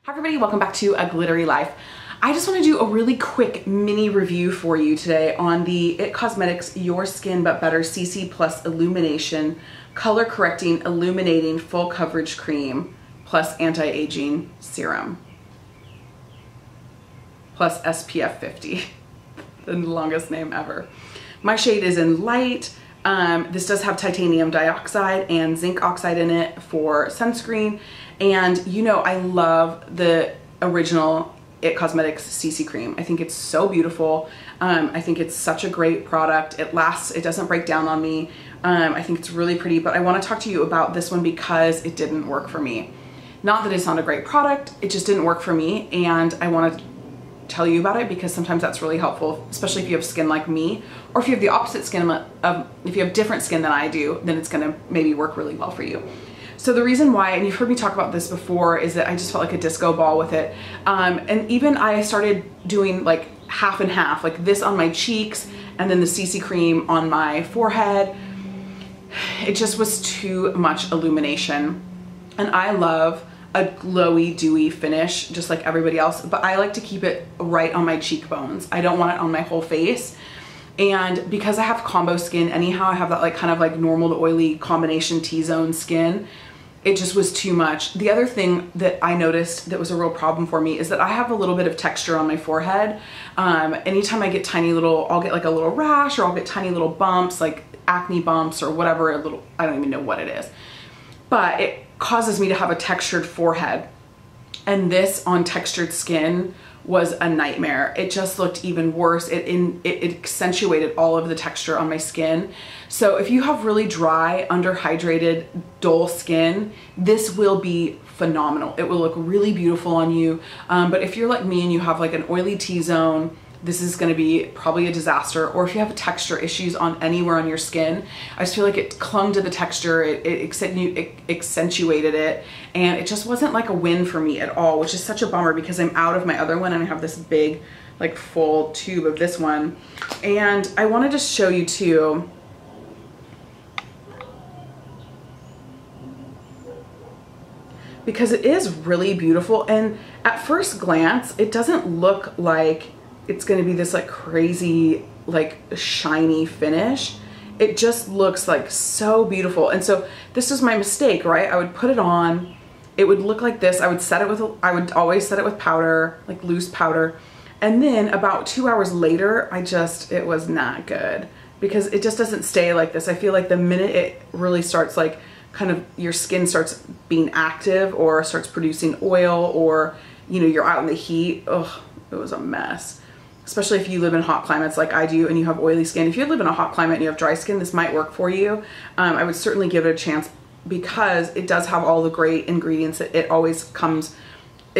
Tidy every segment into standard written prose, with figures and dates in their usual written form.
Hi everybody, welcome back to A Glittery Life. I just want to do a really quick mini review for you today on the IT Cosmetics Your Skin But Better CC Plus Illumination Color Correcting Illuminating Full Coverage Cream plus Anti-Aging Serum plus SPF 50. The longest name ever. My shade is in light. This does have titanium dioxide and zinc oxide in it for sunscreen. And you know, I love the original IT Cosmetics CC cream. I think it's so beautiful. I think it's such a great product. It lasts, it doesn't break down on me. I think it's really pretty, but I want to talk to you about this one because it didn't work for me. Not that it's not a great product, it just didn't work for me, and I want to tell you about it because sometimes that's really helpful, especially if you have skin like me, or if you have the opposite skin if you have different skin than I do, then it's gonna maybe work really well for you. So the reason why, and you've heard me talk about this before, is that I just felt like a disco ball with it. And even I started doing like half and half, like this on my cheeks and then the CC cream on my forehead. It just was too much illumination. And I love a glowy, dewy finish, just like everybody else, but I like to keep it right on my cheekbones. I don't want it on my whole face. And because I have combo skin anyhow, I have that like kind of like normal to oily combination T-zone skin, it just was too much. The other thing that I noticed that was a real problem for me is that I have a little bit of texture on my forehead. Anytime I get tiny little, I'll get like a little rash, or I'll get tiny little bumps, like acne bumps or whatever, I don't even know what it is. But it causes me to have a textured forehead. And this on textured skin was a nightmare. It just looked even worse. It accentuated all of the texture on my skin. So if you have really dry, underhydrated, dull skin, this will be phenomenal. It will look really beautiful on you. But if you're like me and you have like an oily T-zone, this is gonna be probably a disaster. Or if you have texture issues on anywhere on your skin, I just feel like it clung to the texture, it accentuated it, and it just wasn't like a win for me at all, which is such a bummer because I'm out of my other one and I have this big, like full tube of this one. And I wanted to show you too, because it is really beautiful, and at first glance, it doesn't look like it's gonna be this like crazy, like shiny finish. It just looks like so beautiful. And so this was my mistake, right? I would put it on, it would look like this. I would always set it with powder, like loose powder. And then about 2 hours later, it was not good because it just doesn't stay like this. I feel like the minute it really starts like kind of your skin starts being active or starts producing oil, or you know, you're out in the heat, ugh, it was a mess. Especially if you live in hot climates like I do and you have oily skin. If you live in a hot climate and you have dry skin, this might work for you. I would certainly give it a chance because it does have all the great ingredients that it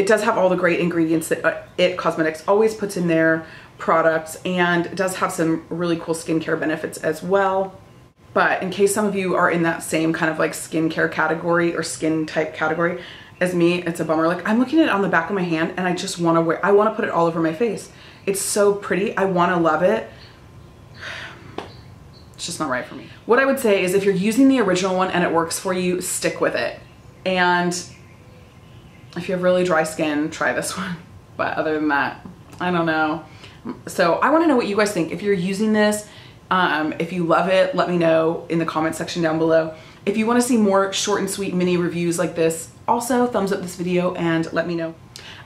does have all the great ingredients that IT Cosmetics always puts in their products, and it does have some really cool skincare benefits as well. But in case some of you are in that same kind of like skincare category or skin type category as me, it's a bummer. Like I'm looking at it on the back of my hand and I just want to I want to put it all over my face. It's so pretty. I want to love it. It's just not right for me. What I would say is if you're using the original one and it works for you, stick with it. And if you have really dry skin, try this one. But other than that, I don't know. So I want to know what you guys think. If you're using this, if you love it, let me know in the comment section down below. If you want to see more short and sweet mini reviews like this, also thumbs up this video and let me know.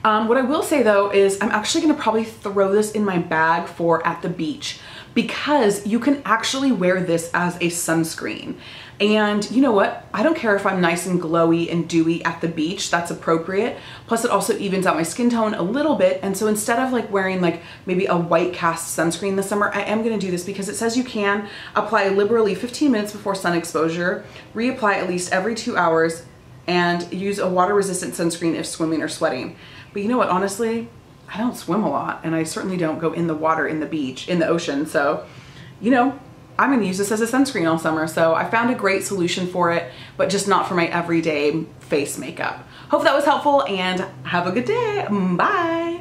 What I will say though is I'm actually gonna probably throw this in my bag for at the beach, because you can actually wear this as a sunscreen. And you know what? I don't care if I'm nice and glowy and dewy at the beach, that's appropriate. Plus it also evens out my skin tone a little bit. And so instead of like wearing like maybe a white cast sunscreen this summer, I am gonna do this because it says you can apply liberally 15 minutes before sun exposure, reapply at least every 2 hours, and use a water resistant sunscreen if swimming or sweating. But you know what, honestly, I don't swim a lot, and I certainly don't go in the water, in the beach, in the ocean. So, you know, I'm gonna use this as a sunscreen all summer. So I found a great solution for it, but just not for my everyday face makeup. Hope that was helpful, and have a good day. Bye.